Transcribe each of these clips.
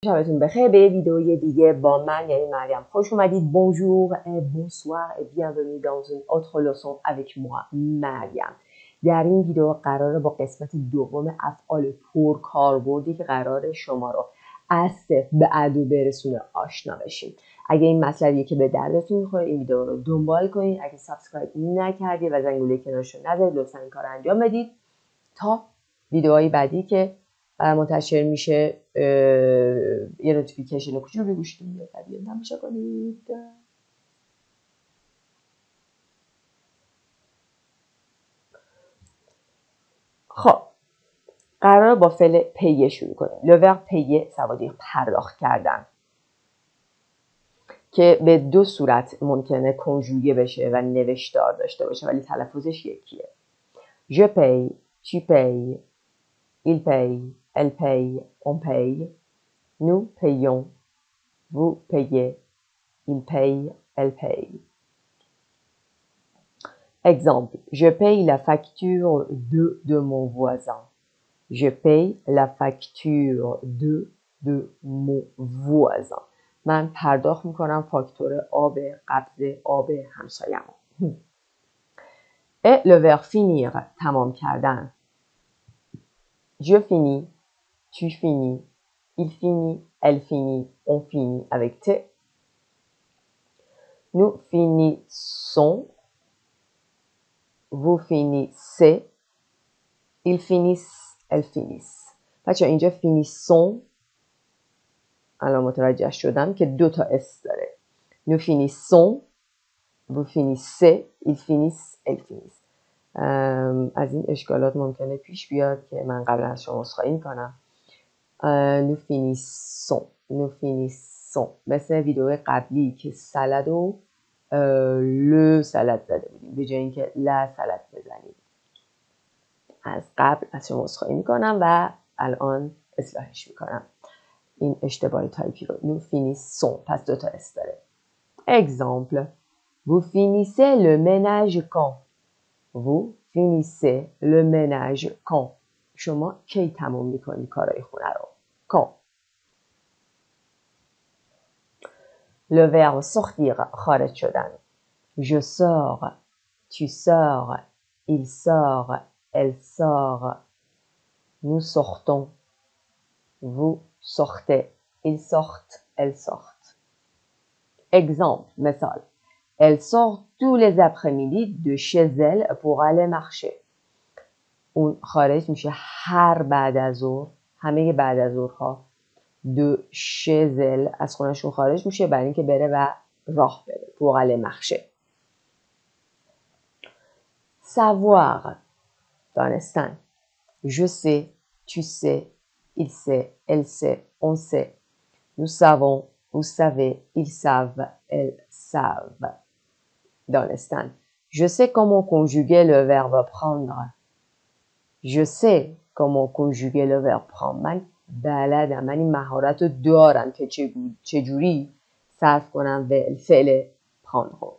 شبتون بخیر. به ویدئوی دیگه با من یعنی مریم خوش اومدید. Bonjour et bonsoir et bienvenue dans une autre leçon avec moi مریم. در این ویدئو قراره با قسمت دوم افعال پرکاربردی که قراره شما رو از صفر به ادو برسونه آشنا بشیم. اگه این مطلبیه که به دردتون میخوره این ویدئو رو دنبال کنید. اگه سابسکرایب نکردید و زنگوله کنارش رو نزدید لطفا این کار رو انجام بدید تا ویدئوهای بعدی که منتشر میشه یه نوتیفیکیشن کوچولو گوشتون بیاد و تماشا کنید. خب قرار با فعل payer شروع کنیم. Le verbe payer ça veut dire پرداخت کردن که به دو صورت ممکنه کنجوگه بشه و نوشتار داشته باشه ولی تلفظش یکیه. Je paye, tu payes, il paye, elle paye, on paye, nous payons, vous payez, il paye, elle paye. Exemple, je paye la facture de mon voisin. Je paye la facture de mon voisin. من پرداخت میکنم فاکتور آب قبض آب همسایه‌مو. Et le verbe finir, تمام کردن. Je finis, tu finis, il finit, elle finit, on finit avec T. Nous finissons, vous finissez, ils finissent, elles finissent. بچه اینجا finissons الان متوجه شدم که دو تا اس داره. Nous finissons, vous finissez, ils finissent, elles finissent. از این اشکالات ممکنه پیش بیاد که من قبلا از شما عذرخواهی میکنم. Nous finissons, nous finissons. مثل ویدیو قبلی که سالاد و ل سالاد زده بودیم به جای اینکه لا سالاد بزنیم. از قبل از شما عذرخواهی میکنم و الان اصلاحش میکنم این اشتباه تایپی رو. Nous finissons پس دو تا اس داره. Exemple, vous finissez le ménage quand? Vous finissez le ménage quand? شما کی تموم میکنی کارهای خونه رو؟ Quand? Le verbe sortir خارج شدن. Je sors, tu sors, il sort, elle sort, nous sortons, vous sortez, ils sortent, elles sortent. Exemple, مثال. Elle sort tous les après-midi de chez elle pour aller marcher. اون خارج میشه هر بعد از ظهر، همه بعد از ظهرها de chez elle از خونهشون خارج میشه برای اینکه بره و راه بره. pour aller marcher. Savoir دانستن. Je sais, tu sais, il sait, elle sait, on sait. Nous savons, vous savez, ils savent, elles savent. دانستن. Je sais comment conjuguer le verbe prendre. Je sais comment conjuguer le verbe prendre. من بلدم. من این مهارت رو دارم که چجوری صرف کنم به فعل prendre.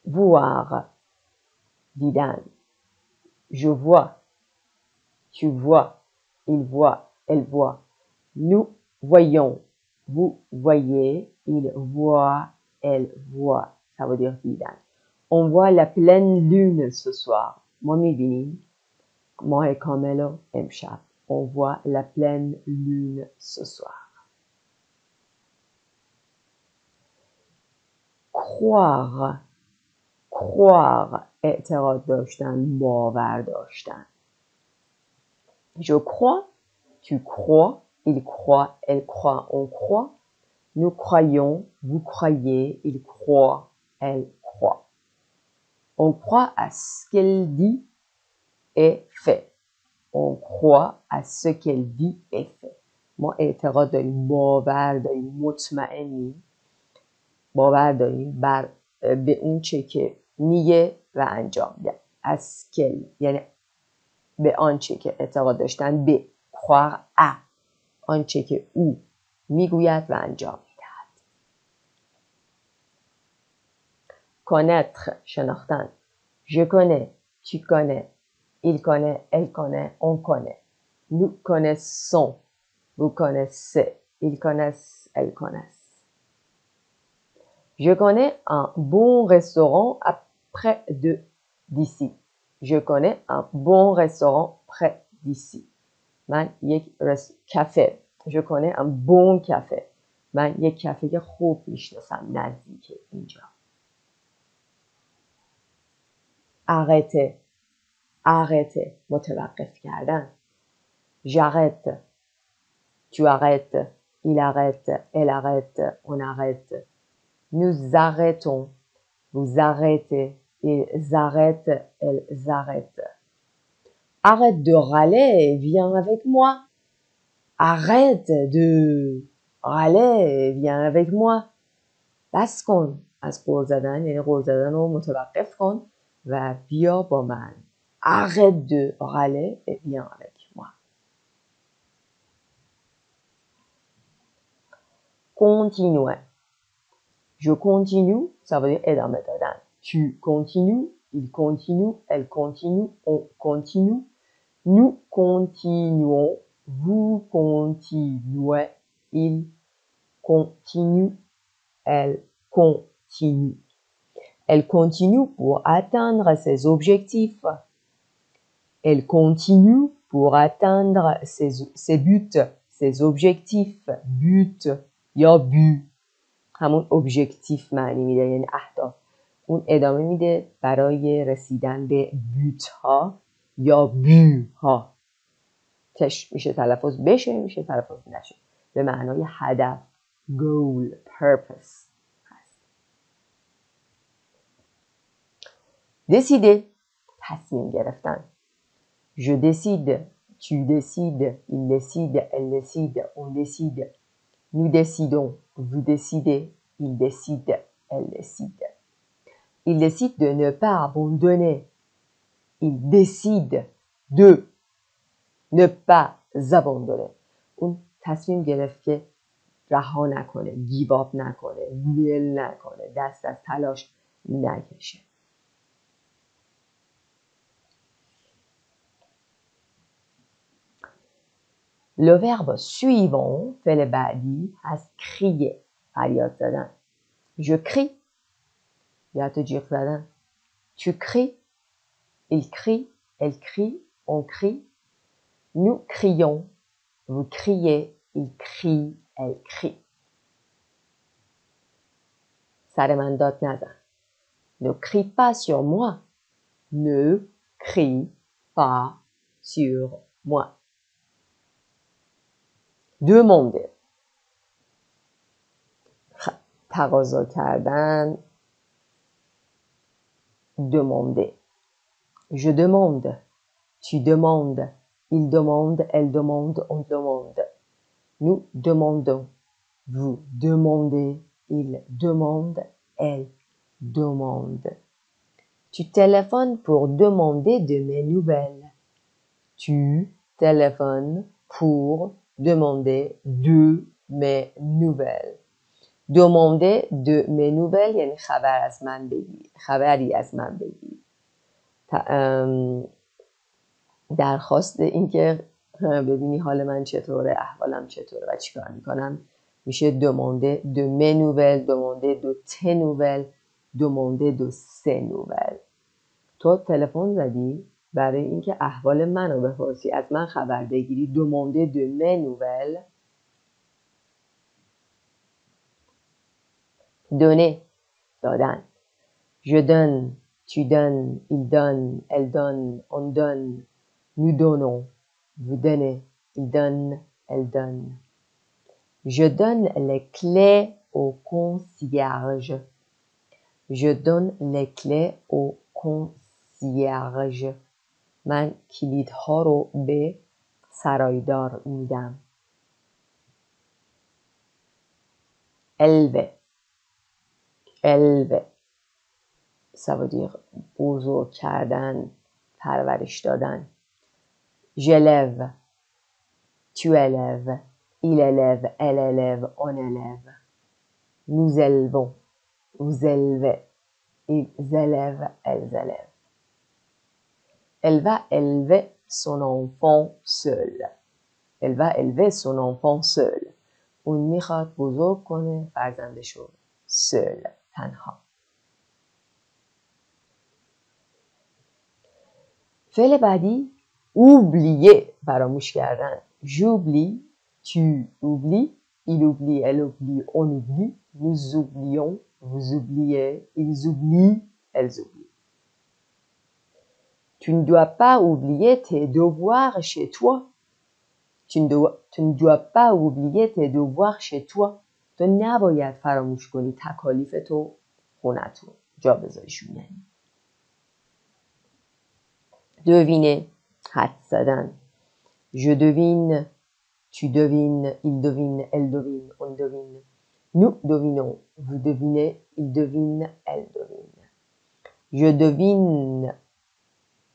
Voir دیدن. Je vois, tu vois, il voit, elle voit. Nous voyons, vous voyez, il voit, elle voit. Ça veut dire دیدن. On voit la pleine lune ce soir. ما میبینیم ماه کامل رو امشب. On voit la pleine lune ce soir. Croire. Croire. اعتقاد داشتن. باور داشتن. Je crois, tu crois, il croit, elle croit, on croit. Nous croyons, vous croyez, il croit, elle croit. On croit à ce qu'elle dit et fait. On croit à ce qu'elle dit et fait. ما اعتقاد داریم، باور داریم، مطمئنیم، باور داریم به اون چه که میگه و انجام میده. از کل یعنی به آنچه که اعتقاد داشتن به croire à آنچه که او میگوید و انجام میدهد. Connaître شناختن. Je connais, tu connais, il connaît, elle connaît, on connaît. Nous connaissons. Vous connaissez. Ils connaissent. Elles connaissent. Je connais un bon restaurant près d'ici. Je connais un bon restaurant près d'ici. من یک کافه. Je connais un bon café. من یک کافه خوب میشناسم نزدیک اینجا. arrêtez. arrêtez. متوقف کردن. j'arrête. tu arrêtes. il arrête. elle arrête. on arrête. nous arrêtons. vous arrêtez. ils arrêtent. elles arrêtent. arrête de râler et viens avec moi. arrête de râler viens avec moi. بس کن از غر زدن، یعنی غر زدن رو متوقف کن و بیا با من. arrête de râler et viens avec moi. continuez. je continue, ça veut dire ادامه دادن. tu continues, il continue, elle continue, on continue. nous continuons, vous continuez, il continue, elle continue. Elle continue pour atteindre ses objectifs. Elle continue pour atteindre ses buts, ses objectifs. but یا but. همون objectif معنی میده، یعنی اهداف. اون ادامه میده برای رسیدن به but ها یا but ها. تش میشه تلفظ بشه، میشه تلفظ نشه. به معنای هدف، goal, purpose هست. décider، تصمیم گرفتن. je décide, tu décides, il décide, elle décide, on décide. nous décidons, vous décidez, il décide, elle décide. il décide de ne pas abandonner. il décide de ne pas abandonner. اون تصمیم گرفت که رها نکنه، گیواب نکنه، ول نکنه، دست از تلاش نکشه. Le verbe suivant فعل بعدی هست crier، فریاد زدن. je crie، یا تو جیغ زدن. tu cries، il crie، elle crie، on crie. nous crions، vous criez، il crie، elle crie. سر من داد نزن. ne crie pas sur moi. ne crie pas sur moi. demander، تقاضا کردن. demander. je demande، tu demandes، il demande، elle demande، on demande. nous demandons، vous demandez، il demande، elle demande. tu téléphones pour demander de mes nouvelles. tu téléphones pour demander de mes nouvelles. demander de mes nouvelles یعنی خبر از من بگیر، خبری از من بگیر. درخواست این که ببینی حال من چطوره، احوالم چطوره و چیکار میکنم میشه demander de mes nouvelles، demander de tes nouvelles، demander de ses nouvelles. تو تلفن زدی برای اینکه احوال منو بپرسی، از من خبر بگیری. demander de mes nouvelles. donner، دادن. je donne، tu donnes، il donne، elle donne، on donne. nous donnons، vous donnez، il donne، elle donne. je donne les clés au concierge. je donne les clés au concierge. من کلیدها رو به سرایدار میدم. élever، élever ça veut dire بزرگ کردن، پرورش دادن. j'élève، tu élèves، il élève، elle élève، on élève. nous élevons، vous élevez، ils élèvent، elles élèvent. elle va élever son enfant seule. Elle va élever son enfant seul. اون میخواد بزرگ کنه فرزندشو seul. تنها. فعل بعدی oublier فراموش کردن. J'oublie, tu oublies, il oublie, elle oublie, on oublie, nous oublions, vous oubliez, ils oublient, elles oublient. Tu ne dois pas oublier tes devoirs chez toi. Tu ne dois pas oublier tes devoirs chez toi. تو نباید فراموش کنی تکالیف تو خونتون جا بذاریشون. یعنی deviner حدس زدن. Je devine, tu devines, il devine, elle devine, on devine. Nous devinons, vous devinez, il devine, elle devine. Je devine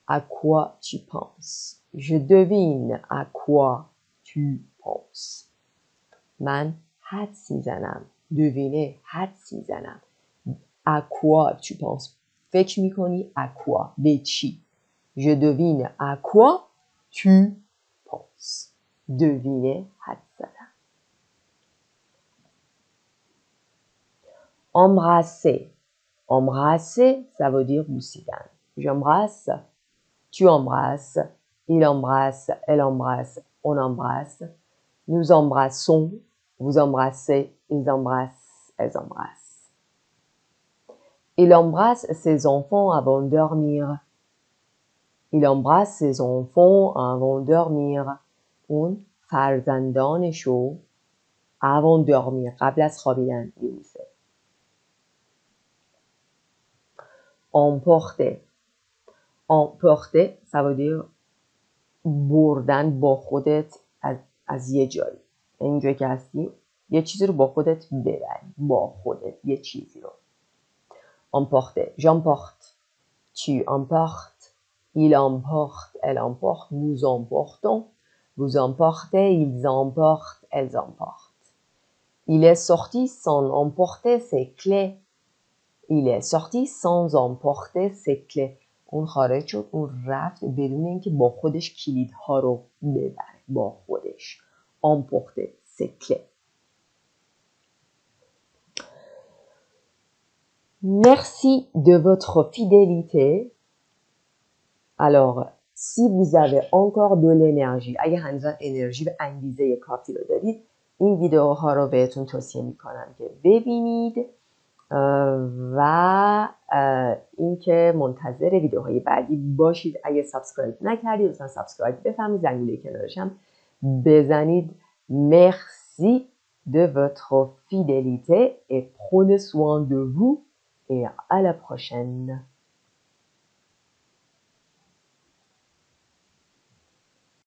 à quoi tu penses. Je devine à quoi tu penses. من حدس میزنم. deviner حدس میزنم. À quoi tu penses. فکر میکنی à quoi. به چی. Je devine à quoi tu penses. deviner حدس زدم. embrasser. Embrasser, ça veut dire بوسیدن. J'embrasse, tu embrasses, il embrasse, elle embrasse, on embrasse. Nous embrassons, vous embrassez, ils embrassent, elles embrassent. Il embrasse ses enfants avant de dormir. Il embrasse ses enfants avant de dormir. اون فرزندانشو avant de dormir قبل از خوابیدن میبوسه. emporter. emporter, ça veut dire بردن با خودت از یه جایی. اینجایی که هستی یه چیزی رو با خودت ببری. با خودت یه چیزی رو. emporter. j'emporte. tu emportes. il emporte. elle emporte. nous emportons. vous emportez. ils emportent. elles emportent. il est sorti sans emporter ses clés. il est sorti sans emporter ses clés. اون خارج شد. اون رفت بدون اینکه با خودش کلیدها رو ببره. با خودش. emporter ses clés. Merci de votre fidélité. Alors, si vous avez encore de l'énergie, اگه هنوز انرژی به انگیزه کافی رو دارید، این ویدیوها رو بهتون توصیه میکنم که ببینید و اینکه منتظر ویدیوهای بعدی باشید. اگه سابسکرایب نکردید لطفا سابسکرایب بفرمایید، زنگوله کنارش هم بزنید. Merci de votre fidélité et prenez soin de vous et à la prochaine.